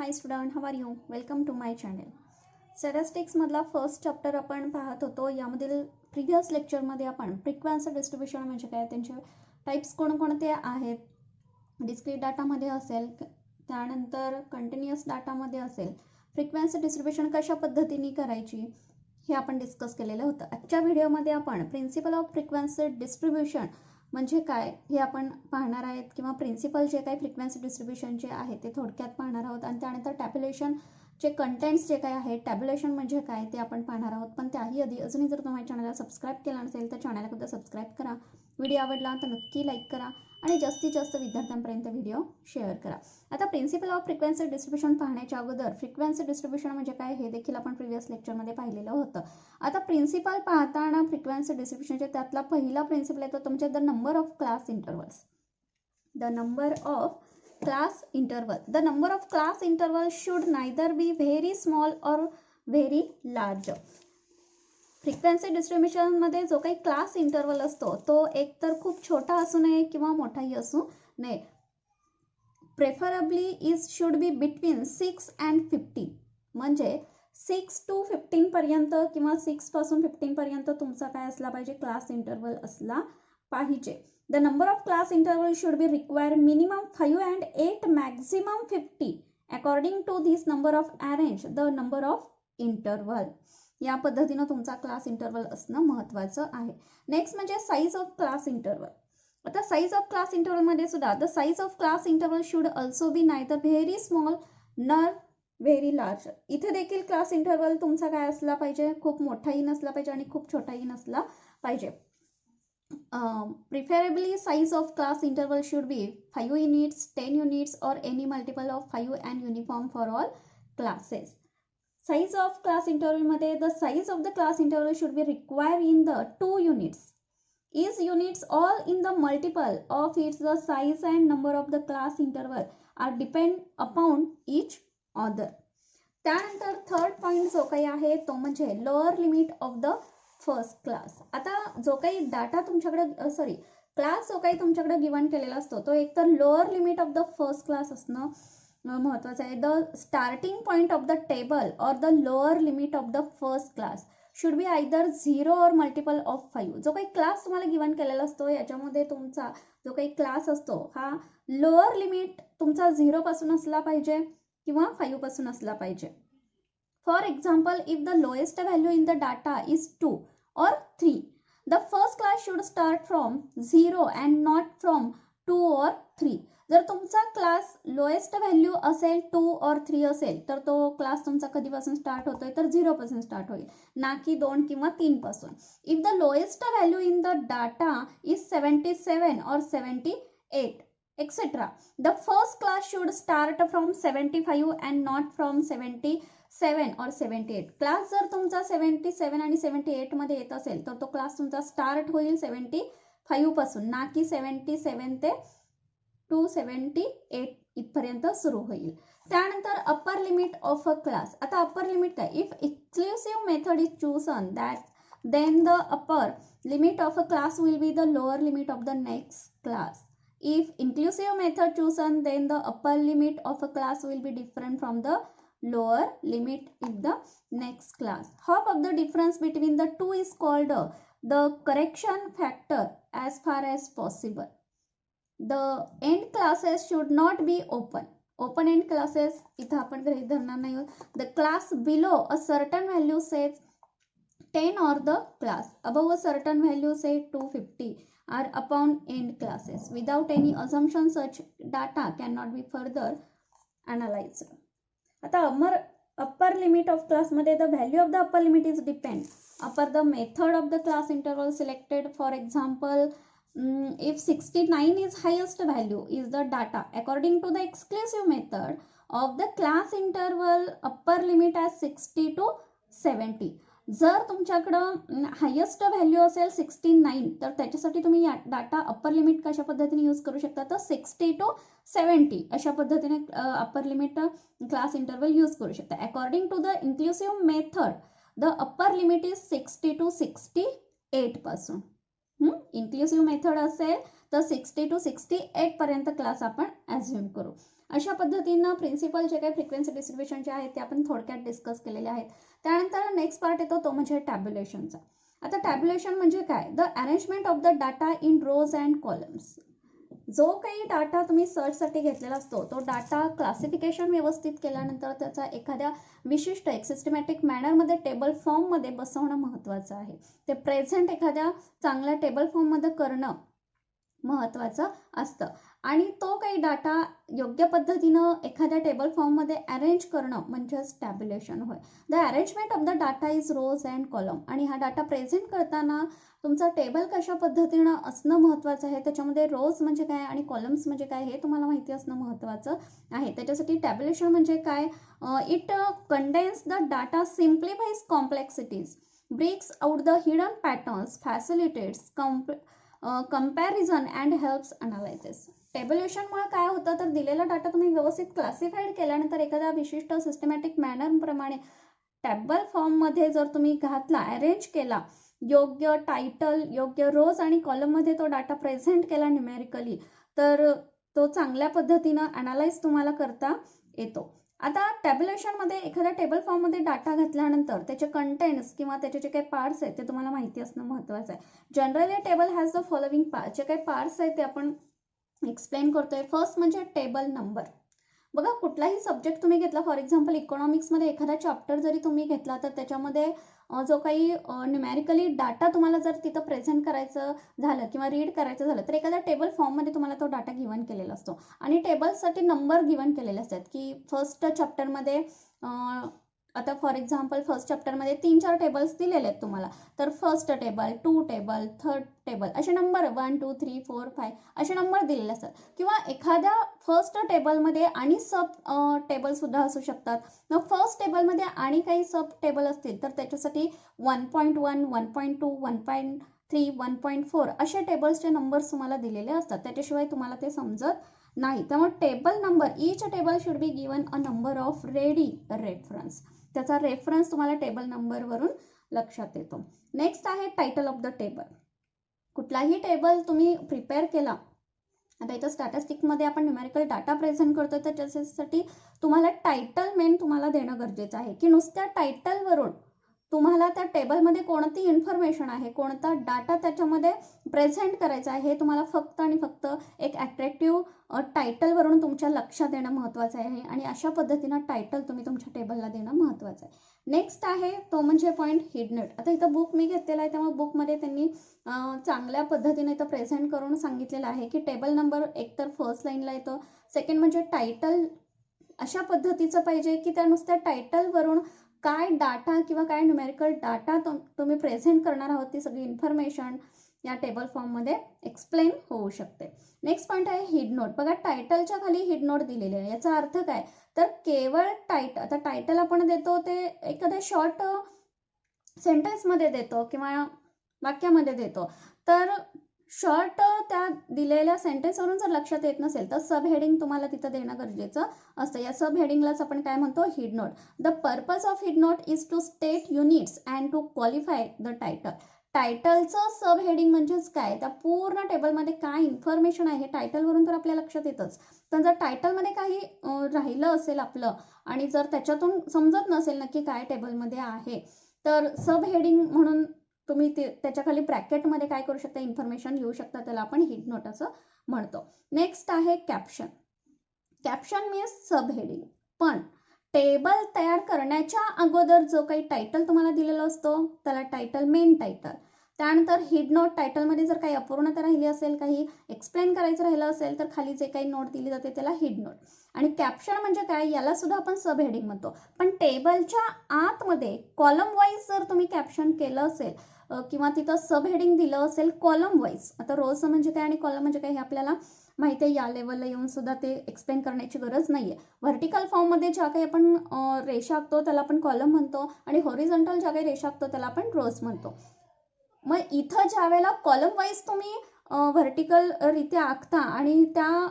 High student, how are you? Welcome to my channel. स्टॅटिस्टिक्समधला first chapter आपण पाहत होतो. यामधील प्रिव्हियस लेक्चरमध्ये आपण फ्रिक्वेन्सी डिस्ट्रीब्युशन म्हणजे काय, त्यांचे टाइप्स कोणकोणते आहेत, डिस्क्रीट डाटामध्ये असेल, त्यानंतर कंटिन्युअस डाटामध्ये असेल, फ्रिक्वेन्सी डिस्ट्रीब्युशन कशा पद्धतीने करायची हे आपण डिस्कस केलेलं होतं. आजच्या व्हिडिओमध्ये आपण प्रिन्सिपल ऑफ फ्रिक्वेन्सी डिस्ट्रीब्युशन म्हणजे काय हे आपण पाहणार आहेत, किंवा प्रिन्सिपल जे काही फ्रिक्वेन्सी डिस्ट्रीब्युशनचे आहे ते थोडक्यात पाहणार आहोत. आणि त्यानंतर टॅब्युलेशनचे कंटेंट्स जे काय आहे, टॅब्युलेशन म्हणजे काय ते आपण पाहणार आहोत. पण त्याही आधी अजूनही जर तुम्ही चॅनलला सबस्क्राईब केलं नसेल तर चॅनलला सुद्धा सबस्क्राईब करा. व्हिडिओ आवडला तर नक्की लाईक करा आणि जास्तीत जास्त विद्यार्थ्यांपर्यंत व्हिडिओ शेअर करा. आता प्रिन्सिपल ऑफ फ्रिक्वेन्सी डिस्ट्रीब्युशन पाहण्याच्या अगोदर फ्रिक्वेन्सी डिस्ट्रीब्युशन म्हणजे काय हे देखील आपण प्रिव्हियस लेक्चरमध्ये पाहिलेलं होतं. आता प्रिन्सिपल पाहताना फ्रिक्वेन्सी डिस्ट्रीब्युशनचे त्यातला पहिला प्रिन्सिपल येतो तुमचे the number of class intervals. The number of class interval. The number of class interval should neither be very small और व्हेरी लार्ज. फ्रिक्वेन्सी डिस्ट्रीब्युशनमध्ये जो काही क्लास इंटरवल असतो तो एकतर खूप छोटा असू नये किंवा मोठाही असू नये. Preferably is should be between 6 and 50. म्हणजे 6 to 15 पर्यंत किंवा 6 पासून 15 पर्यंत तुमचा काय असला पाहिजे, क्लास इंटरवल असला पाहिजे. The number of class interval should be require minimum 5 and 8 maximum 50 according to this number of arrange the number of interval. या पद्धतीनं तुमचा क्लास इंटरवल असणं महत्त्वाचं आहे. नेक्स्ट म्हणजे साईज ऑफ क्लास इंटरवल. आता साईज ऑफ क्लास इंटरवल मध्ये सुद्धा the size of class interval should also be neither very small नर व्हेरी लार्ज. इथे देखील क्लास इंटरवल तुमचा काय असला पाहिजे, खूप मोठाही नसला पाहिजे आणि खूप छोटाही नसला पाहिजे. Preferably size of class interval should B 5 units, 10 units or any multiple of 5 and uniform for all classes. Size of class interval मध्ये the size of the class interval should be required in the 2 units. Is units all in the multiple of its the size and number of the class interval are depend upon each other. त्यानंतर third point जो काही आहे तो म्हणजे lower limit of the first class. आता जो काही data तुमच्याकडे क्लास जो काही तुमच्याकडे गिवन केलेला असतो तो एकतर lower limit of the first class असणं महत्वाचं आहे. The starting point of the table or the lower limit of the first class should be either 0 or multiple of 5. जो काही क्लास तुम्हाला गिवन केलेला असतो याच्यामध्ये तुमचा जो काही क्लास असतो हा लोअर लिमिट तुमचा 0 पासून असला पाहिजे किंवा 5 पासून असला पाहिजे. For example, if the lowest value in the data is 2 or 3, the first class should start from 0 and not from 2 or 3. जर तुमचा क्लास लोएस्ट व्हॅल्यू असेल 2 or 3 असेल तर तो क्लास तुमचा कधीपासून स्टार्ट होतोय तर 0 पासून स्टार्ट होईल, ना की 2 किंवा 3 पासून. If the lowest value in the data is 77 or 78 etc. the first class should start from 75 and not from 77 or 78. Class जर तुमचा 77 आणि 78 मध्ये येत असेल तर तो क्लास तुमचा स्टार्ट होईल 75 पासून, ना की 77 ते 278 इथपर्यंत सुरू होईल. त्यानंतर upper limit of a class. आता अप्पर लिमिट काय, if exclusive method is chosen that then the upper limit of a class will be the lower limit of the next class. If inclusive method chosen, then the upper limit of a class will be different from the lower limit in the next class. Half of the difference between the two is called the correction factor as far as possible. The end classes should not be open. Open end classes इथं आपण गृहीत धरणार नाही. The class below a certain value says 10 or the class above a certain value say 250 are upon end classes. Without any assumption such data cannot be further analyzed. आता upper limit of class मध्ये the value of the upper limit is depend upon the method of the class interval selected. For example, if 69 is highest value is the data according to the exclusive method of the class interval upper limit as 60 to 70. जर तुमच्याकडं highest value असेल 69 तर त्याच्यासाठी तुम्ही data upper limit कशा पद्धतीने use करू शकता तर 60 to 70 अशा पद्धतीने upper limit class interval use करू शकता. According to the inclusive method the upper limit is 60 to 68 पासून. इन्क्लुसिव्ह मेथड असेल तर 60 to 68 पर्यंत क्लास आपण ॲझ्युम करू. अशा पद्धतीनं प्रिन्सिपल जे काही फ्रिक्वेन्सी डिस्ट्रीब्युशनचे आहेत ते आपण थोडक्यात डिस्कस केलेले आहेत. त्यानंतर नेक्स्ट पार्ट येतो तो म्हणजे टॅब्युलेशनचा. आता टॅब्युलेशन म्हणजे काय? The arrangement of the data in rows and columns. जो काही डाटा तुम्ही सर्चसाठी घेतलेला असतो तो डाटा क्लासिफिकेशन व्यवस्थित केल्यानंतर त्याचा एखाद्या विशिष्ट एक सिस्टमॅटिक मॅनरमध्ये टेबल फॉर्ममध्ये बसवणं महत्त्वाचं आहे. ते प्रेझेंट एखाद्या चांगल्या टेबल फॉर्ममध्ये करणं महत्त्वाचं असतं आणि तो काही डाटा योग्य पद्धतीनं एखाद्या टेबल फॉर्ममध्ये अरेंज करणं म्हणजेच टॅब्युलेशन होय. The arrangement of the data is rows and column. आणि हा डाटा प्रेझेंट करताना तुमचा टेबल कशा पद्धतीनं असणं महत्त्वाचं आहे, त्याच्यामध्ये रोज म्हणजे काय आणि कॉलम्स म्हणजे काय हे तुम्हाला माहिती असणं महत्त्वाचं आहे. त्याच्यासाठी टॅब्युलेशन म्हणजे काय? It condense the data, simplifies complexities, breaks out the hidden patterns, facilitates comparison and helps analysis. टॅब्युलेशनमुळे काय होतं तर दिलेला डाटा तुम्ही व्यवस्थित क्लासिफाईड केल्यानंतर एखाद्या विशिष्ट सिस्टमॅटिक मॅनरप्रमाणे टेबल फॉर्ममध्ये जर तुम्ही घातला, अरेंज केला, योग्य टायटल, योग्य रोज आणि कॉलममध्ये तो डाटा प्रेझेंट केला न्यूमेरिकली, तर तो चांगल्या पद्धतीनं अनालाइज तुम्हाला करता येतो. आता टॅब्युलेशनमध्ये एखाद्या टेबल फॉर्ममध्ये डाटा घातल्यानंतर त्याचे कंटेंट्स किंवा त्याचे जे काही पार्ट्स आहेत ते तुम्हाला माहिती असणं महत्त्वाचं आहे. Generally table has the following part. जे काही पार्ट्स आहेत ते आपण एक्सप्लेन करतोय. फर्स्ट म्हणजे टेबल नंबर. बघा, कुठलाही सब्जेक्ट तुम्ही घेतला, फॉर एक्झाम्पल इकॉनॉमिक्समध्ये एखादा चॅप्टर जरी तुम्ही घेतला तर त्याच्यामध्ये जो काही न्यूमॅरिकली डाटा तुम्हाला जर तिथं प्रेझेंट करायचं झालं किंवा रीड करायचं झालं तर एखाद्या टेबल फॉर्ममध्ये तुम्हाला तो डाटा गिवन केलेला असतो आणि टेबल्ससाठी नंबर गिवन केलेले असतात की फर्स्ट चॅप्टरमध्ये आता फॉर एक्झाम्पल फर्स्ट चॅप्टरमध्ये 3-4 टेबल्स दिलेले आहेत तुम्हाला, तर first table, 2 table, third table असे नंबर 1 2 3 4 5 असे नंबर दिलेले असतात. किंवा एखाद्या फर्स्ट टेबलमध्ये आणि सब टेबल सुद्धा असू शकतात. मग फर्स्ट टेबलमध्ये आणि काही सब टेबल असतील तर त्याच्यासाठी 1.1 1.2 1.3 1.4 असे टेबल्सचे नंबर्स तुम्हाला दिलेले असतात. त्याच्याशिवाय तुम्हाला ते समजत नाही. त्यामुळे table number, each table should be given a number of ready reference. त्याचा रेफरन्स तुम्हाला टेबल नंबरवरून लक्षात येतो. नेक्स्ट आहे टायटल ऑफ द टेबल. कुठलाही टेबल तुम्ही प्रिपेअर केला, आता इथं स्टॅटिस्टिक्समध्ये आपण न्यूमेरिकल डाटा प्रेझेंट करतो तर त्याच्यासाठी तुम्हाला टायटल मेन तुम्हाला देणं गरजेचं आहे की नुसत्या टायटलवरून तुम्हाला त्या टेबलमध्ये कोणती इन्फॉर्मेशन आहे, कोणता डाटा त्याच्यामध्ये प्रेझेंट करायचा आहे हे तुम्हाला फक्त आणि फक्त एक अट्रॅक्टिव्ह टायटलवरून तुमच्या लक्षात येणं महत्त्वाचं आहे आणि अशा पद्धतीनं टायटल तुम्ही तुमच्या टेबलला देणं महत्त्वाचं आहे. नेक्स्ट आहे तो म्हणजे पॉईंट हिड नोट. आता इथं बुक मी घेतलेला आहे त्यामुळे बुकमध्ये त्यांनी चांगल्या पद्धतीने इथं प्रेझेंट करून सांगितलेलं आहे की टेबल नंबर एकतर फर्स्ट लाईनला येतो, सेकंड म्हणजे टायटल अशा पद्धतीचं पाहिजे की त्या नुसत्या टायटलवरून काय डाटा किंवा काय न्यूमेरिकल डाटा तुम्ही प्रेझेंट करणार आहोत ती सगळी इन्फॉर्मेशन या टेबल फॉर्ममध्ये एक्सप्लेन होऊ शकते. नेक्स्ट पॉईंट आहे हिड नोट. बघा, टायटलच्या खाली हिड नोट दिलेली आहे. याचा अर्थ काय तर केवळ आता टायटल आपण देतो ते एखाद्या शॉर्ट सेंटेन्समध्ये देतो किंवा वाक्यामध्ये देतो, तर शॉर्ट त्या दिलेल्या सेंटेन्सवरून जर लक्षात येत नसेल तर सब हेडिंग तुम्हाला तिथं देणं गरजेचं असतं. या सब हेडिंगलाच आपण काय म्हणतो, head note. The purpose of head note is to state units and to qualify the title. टायटलचं सब हेडिंग म्हणजेच काय, त्या पूर्ण टेबलमध्ये काय इन्फॉर्मेशन आहे टायटलवरून तर आपल्या लक्षात येतच, पण जर टायटलमध्ये काही राहिलं असेल आपलं आणि जर त्याच्यातून समजत नसेल नक्की काय टेबलमध्ये आहे तर सब हेडिंग म्हणून तुम्ही त्याच्या खाली ब्रॅकेटमध्ये काय करू शकता, इन्फॉर्मेशन लिहू शकता. त्याला आपण हिड नोट असं म्हणतो. नेक्स्ट आहे कॅप्शन. कॅप्शन मीन्स सब हेडिंग. पण टेबल तयार करण्याच्या अगोदर जो काही टायटल तुम्हाला दिलेला असतो त्याला टायटल, मेन टायटल. त्यानंतर हिड नोट, टायटलमध्ये जर काही अपूर्णता राहिली असेल, काही एक्सप्लेन करायचं राहिलं असेल तर खाली जे काही नोट दिली जाते त्याला हिड नोट. आणि कॅप्शन म्हणजे काय, याला सुद्धा आपण सब हेडिंग म्हणतो. पण टेबलच्या आतमध्ये कॉलम वाईज जर तुम्ही कॅप्शन केलं असेल किंवा तिथं सब हेडिंग दिलं असेल कॉलम वाईज, आता रोज म्हणजे काय आणि कॉलम म्हणजे काय हे आपल्याला माहिती आहे, या लेवलला येऊन सुद्धा ते एक्सप्लेन करण्याची गरज नाहीये. व्हर्टिकल फॉर्ममध्ये ज्या काही आपण रेषा आखतो त्याला आपण कॉलम म्हणतो आणि हॉरिझॉन्टल ज्या काही रेषा आखतो त्याला आपण रोज म्हणतो. मग इथं ज्या वेळेला कॉलम वाईज तुम्ही व्हर्टिकल रित्या आखता आणि त्या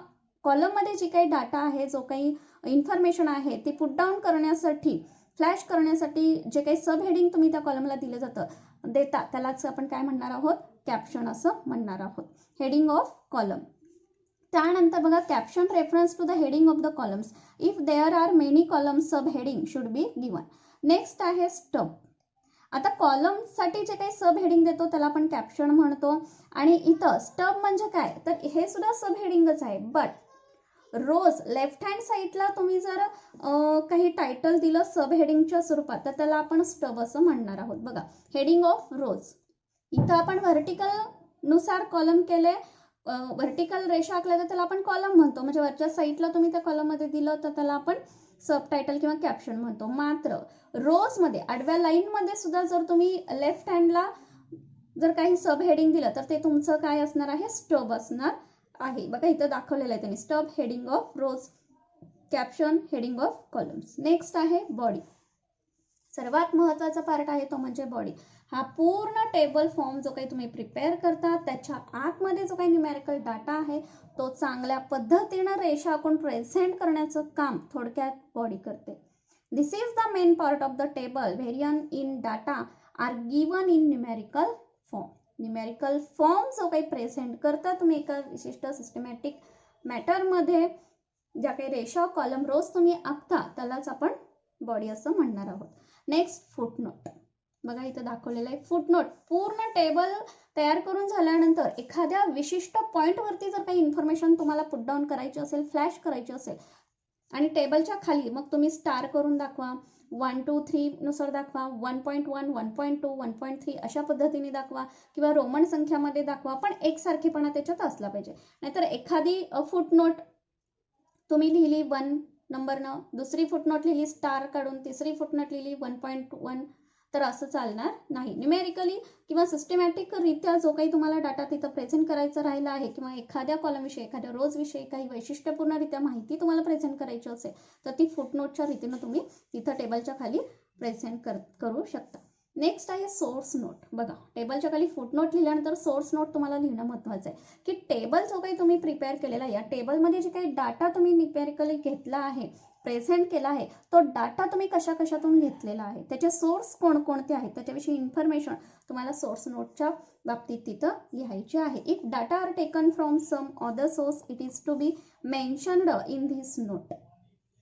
कॉलममध्ये जी काही डाटा आहे, जो काही इन्फॉर्मेशन आहे ती पुट डाऊन करण्यासाठी, फ्लॅश करण्यासाठी जे काही सब हेडिंग तुम्ही त्या कॉलमला दिलं जातं देता त्यालाच आपण काय म्हणणार आहोत, कॅप्शन असं म्हणणार आहोत, हेडिंग ऑफ कॉलम. त्यानंतर बघा caption reference to the heading of the columns. If there are many columns sub heading should be given. Next आहे स्टब. आता कॉलमसाठी जे काही सब हेडिंग देतो त्याला आपण कॅप्शन म्हणतो. आणि इथं स्टब म्हणजे काय तर हे सुद्धा सब हेडिंगच आहे. बट रोज लेफ्ट हँड साईडला तुम्ही जर काही टायटल दिलं सब हेडिंगच्या स्वरूपात तर त्याला आपण स्टब असं म्हणणार आहोत. बघा हेडिंग ऑफ रोज. इथं आपण व्हर्टिकल नुसार कॉलम केले, व्हर्टिकल रेषा आखल्या तर त्याला आपण कॉलम म्हणतो. म्हणजे वरच्या साईडला तुम्ही त्या कॉलममध्ये दिलं तर त्याला आपण सब टायटल किंवा कॅप्शन म्हणतो. मात्र रोजमध्ये आडव्या लाईनमध्ये सुद्धा जर तुम्ही लेफ्ट हँडला जर काही सब हेडिंग दिलं तर ते तुमचं काय असणार आहे स्टब असणार आहे. बघा इथं दाखवलेलं आहे त्यांनी stub heading of rose, caption heading of columns. Next आहे बॉडी. सर्वात महत्त्वाचा पार्ट आहे तो म्हणजे बॉडी. हा पूर्ण टेबल फॉर्म जो काही तुम्ही प्रिपेअर करता त्याच्या आतमध्ये जो काही न्यूमेरिकल डाटा आहे तो चांगल्या पद्धतीनं रेषा आखून प्रेझेंट करण्याचं काम थोडक्यात बॉडी करते. This is the main part of the table. Variation in data are given in numerical form. Numerical form जो काही प्रेझेंट करता तुम्ही एका विशिष्ट सिस्टमॅटिक मॅटरमध्ये ज्या काही रेषा कॉलम रोज तुम्ही आखता त्यालाच आपण बॉडी असं म्हणणार आहोत. Next footnote. बघा इथं दाखवलेलं आहे फुटनोट. पूर्ण टेबल तयार करून झाल्यानंतर एखाद्या विशिष्ट पॉईंटवरती जर काही इन्फॉर्मेशन तुम्हाला पुट डाऊन करायची असेल, फ्लॅश करायची असेल आणि टेबलच्या खाली मग तुम्ही स्टार करून दाखवा, 1 2 3 नुसार दाखवा, 1.1 1.2 1.3 अशा पद्धतीने दाखवा किंवा रोमन संख्यामध्ये दाखवा, पण एकसारखेपणा त्याच्यात असला पाहिजे. नाहीतर एखादी फुटनोट तुम्ही लिहिली 1 नंबरनं, दुसरी फुटनोट लिहिली स्टार काढून, तिसरी फुटनोट लिहिली 1.1 तर असं चालणार नाही. न्यूमेरिकली किंवा सिस्टमॅटिक रित्या जो काही तुम्हाला डाटा तिथं प्रेझेंट करायचा राहिला आहे किंवा एखाद्या कॉलमविषयी एखाद्या रोजविषयी काही वैशिष्ट्यपूर्णरित्या माहिती तुम्हाला प्रेझेंट करायची असेल तर ती फुटनोटच्या रीतीनं तुम्ही तिथं टेबलच्या खाली प्रेझेंट करू शकता. नेक्स्ट आहे सोर्स नोट. बघा टेबलच्या खाली फुटनोट लिहिल्यानंतर सोर्स नोट तुम्हाला लिहिणं महत्त्वाचं आहे की टेबल जो काही तुम्ही प्रिपेअर केलेला आहे या टेबलमध्ये जे काही डाटा तुम्ही न्यूमेरिकली घेतला आहे, प्रेझेंट केला आहे, तो डाटा तुम्ही कशातून घेतलेला आहे, त्याचे सोर्स कोणकोणते आहेत त्याच्याविषयी इन्फॉर्मेशन तुम्हाला सोर्स नोटच्या बाबतीत तिथं लिहायची आहे. If data are taken from some other source it is to be mentioned in this note.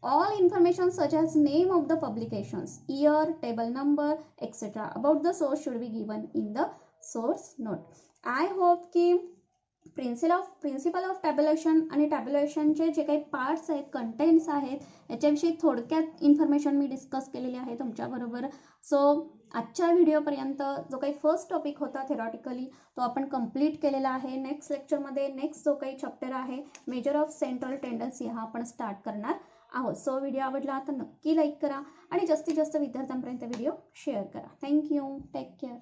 All information such as name of the publications, year, table number, etc. about the source should be given in the source note. I hope की principle of tabulation आणि टॅब्युलेशनचे जे काही parts आहेत, contents आहेत याच्याविषयी थोडक्यात information मी discuss केलेली आहे तुमच्याबरोबर. सो आजच्या व्हिडिओपर्यंत जो काही फर्स्ट टॉपिक होता थेरॉटिकली तो आपण कंप्लीट केलेला आहे. नेक्स्ट लेक्चरमध्ये नेक्स्ट जो काही चॅप्टर आहे मेजर ऑफ सेंट्रल टेंडन्सी हा आपण स्टार्ट करणार आहोत. सो व्हिडिओ आवडला तर नक्की लाईक करा आणि जास्तीत जास्त विद्यार्थ्यांपर्यंत व्हिडिओ शेअर करा. थँक्यू. Take care.